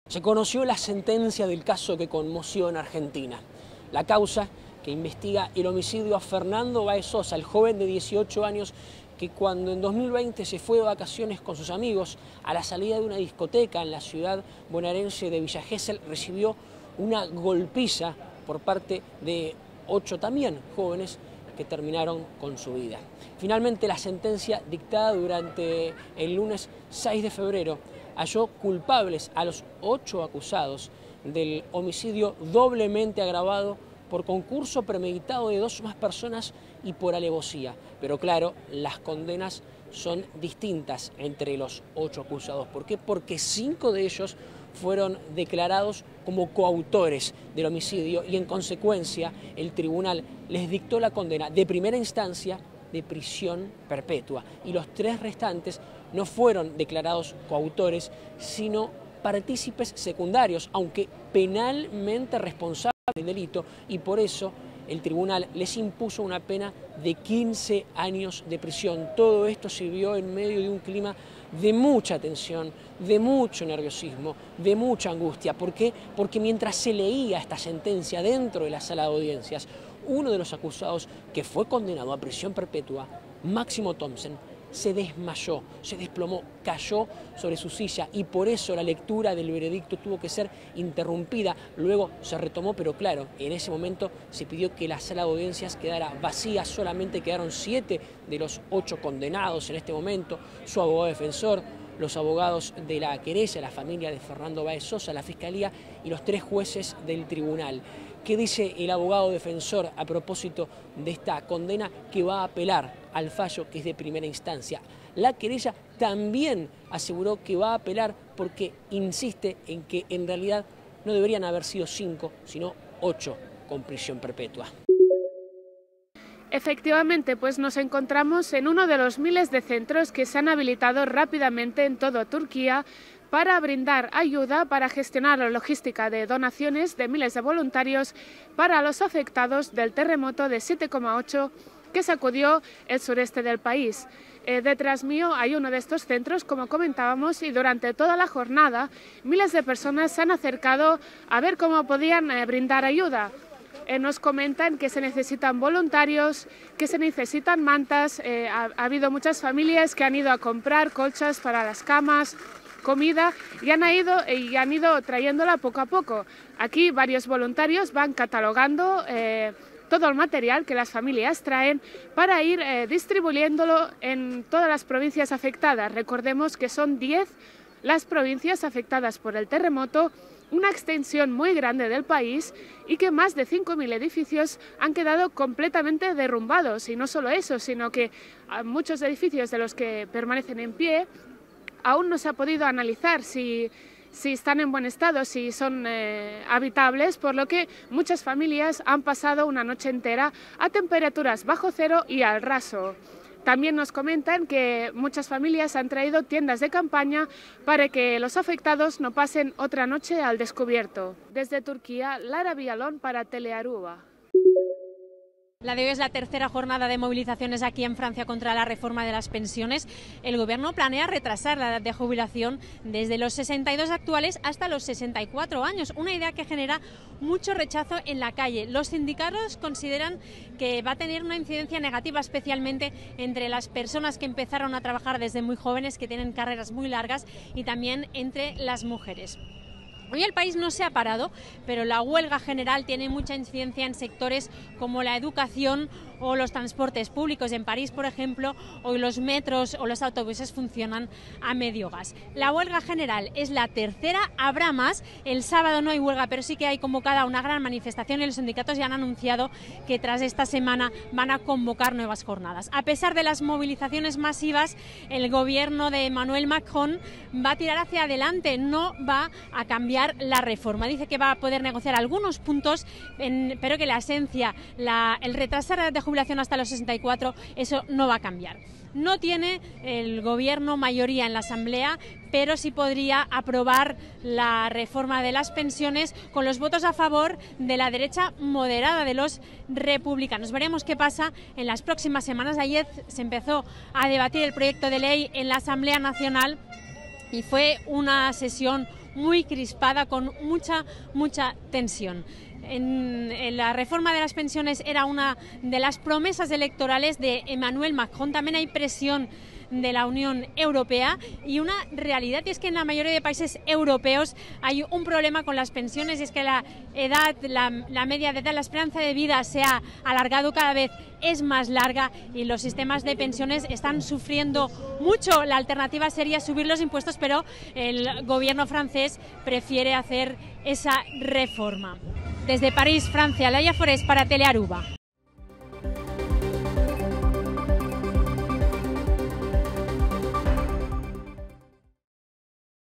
Se conoció la sentencia del caso que conmoció en Argentina. La causa que investiga el homicidio a Fernando Báez Sosa, el joven de 18 años que cuando en 2020 se fue de vacaciones con sus amigos a la salida de una discoteca en la ciudad bonaerense de Villa Gesell recibió una golpiza por parte de 8 también jóvenes que terminaron con su vida. Finalmente la sentencia dictada durante el lunes 6 de febrero halló culpables a los 8 acusados del homicidio doblemente agravado por concurso premeditado de 2 o más personas y por alevosía. Pero claro, las condenas son distintas entre los 8 acusados. ¿Por qué? Porque 5 de ellos fueron declarados como coautores del homicidio y en consecuencia el tribunal les dictó la condena de primera instancia de prisión perpetua y los 3 restantes no fueron declarados coautores sino partícipes secundarios, aunque penalmente responsables del delito, y por eso el tribunal les impuso una pena de 15 años de prisión. Todo esto se vio en medio de un clima de mucha tensión, de mucho nerviosismo, de mucha angustia. ¿Por qué? Porque mientras se leía esta sentencia dentro de la sala de audiencias, uno de los acusados que fue condenado a prisión perpetua, Máximo Thompson, se desmayó, se desplomó, cayó sobre su silla y por eso la lectura del veredicto tuvo que ser interrumpida. Luego se retomó, pero claro, en ese momento se pidió que la sala de audiencias quedara vacía, solamente quedaron 7 de los 8 condenados en este momento, su abogado defensor, los abogados de la querella, la familia de Fernando Báez Sosa, la fiscalía y los 3 jueces del tribunal. ¿Qué dice el abogado defensor a propósito de esta condena? Que va a apelar al fallo que es de primera instancia. La querella también aseguró que va a apelar porque insiste en que en realidad no deberían haber sido 5, sino 8 con prisión perpetua. Efectivamente, pues nos encontramos en uno de los miles de centros que se han habilitado rápidamente en toda Turquía para brindar ayuda, para gestionar la logística de donaciones de miles de voluntarios para los afectados del terremoto de 7,8 que sacudió el sureste del país. Detrás mío hay uno de estos centros, como comentábamos, y durante toda la jornada miles de personas se han acercado a ver cómo podían brindar ayuda. Nos comentan que se necesitan voluntarios, que se necesitan mantas, ha habido muchas familias que han ido a comprar colchas para las camas, comida y han ido trayéndola poco a poco. Aquí varios voluntarios van catalogando todo el material que las familias traen para ir distribuyéndolo en todas las provincias afectadas. Recordemos que son 10 las provincias afectadas por el terremoto, una extensión muy grande del país y que más de 5.000 edificios han quedado completamente derrumbados. Y no solo eso, sino que muchos edificios de los que permanecen en pie aún no se ha podido analizar si están en buen estado, si son habitables, por lo que muchas familias han pasado una noche entera a temperaturas bajo cero y al raso. También nos comentan que muchas familias han traído tiendas de campaña para que los afectados no pasen otra noche al descubierto. Desde Turquía, Lara Villalón para Telearuba. La de hoy es la tercera jornada de movilizaciones aquí en Francia contra la reforma de las pensiones. El gobierno planea retrasar la edad de jubilación desde los 62 actuales hasta los 64 años, una idea que genera mucho rechazo en la calle. Los sindicatos consideran que va a tener una incidencia negativa, especialmente entre las personas que empezaron a trabajar desde muy jóvenes, que tienen carreras muy largas, y también entre las mujeres. Hoy el país no se ha parado, pero la huelga general tiene mucha incidencia en sectores como la educación o los transportes públicos. En París, por ejemplo, hoy los metros o los autobuses funcionan a medio gas. La huelga general es la tercera, habrá más. El sábado no hay huelga, pero sí que hay convocada una gran manifestación y los sindicatos ya han anunciado que tras esta semana van a convocar nuevas jornadas. A pesar de las movilizaciones masivas, el gobierno de Emmanuel Macron va a tirar hacia adelante, no va a cambiar la reforma. Dice que va a poder negociar algunos puntos, pero que la esencia, el retrasar la edad de jubilación hasta los 64, eso no va a cambiar. No tiene el gobierno mayoría en la Asamblea, pero sí podría aprobar la reforma de las pensiones con los votos a favor de la derecha moderada, de los republicanos. Veremos qué pasa en las próximas semanas. Ayer se empezó a debatir el proyecto de ley en la Asamblea Nacional y fue una sesión muy crispada, con mucha tensión. En la reforma de las pensiones era una de las promesas electorales de Emmanuel Macron. También hay presión de la Unión Europea y una realidad es que en la mayoría de países europeos hay un problema con las pensiones, y es que la media de edad, la esperanza de vida se ha alargado, cada vez es más larga y los sistemas de pensiones están sufriendo mucho. La alternativa sería subir los impuestos, pero el gobierno francés prefiere hacer esa reforma. Desde París, Francia, Laia Forés para Telearuba.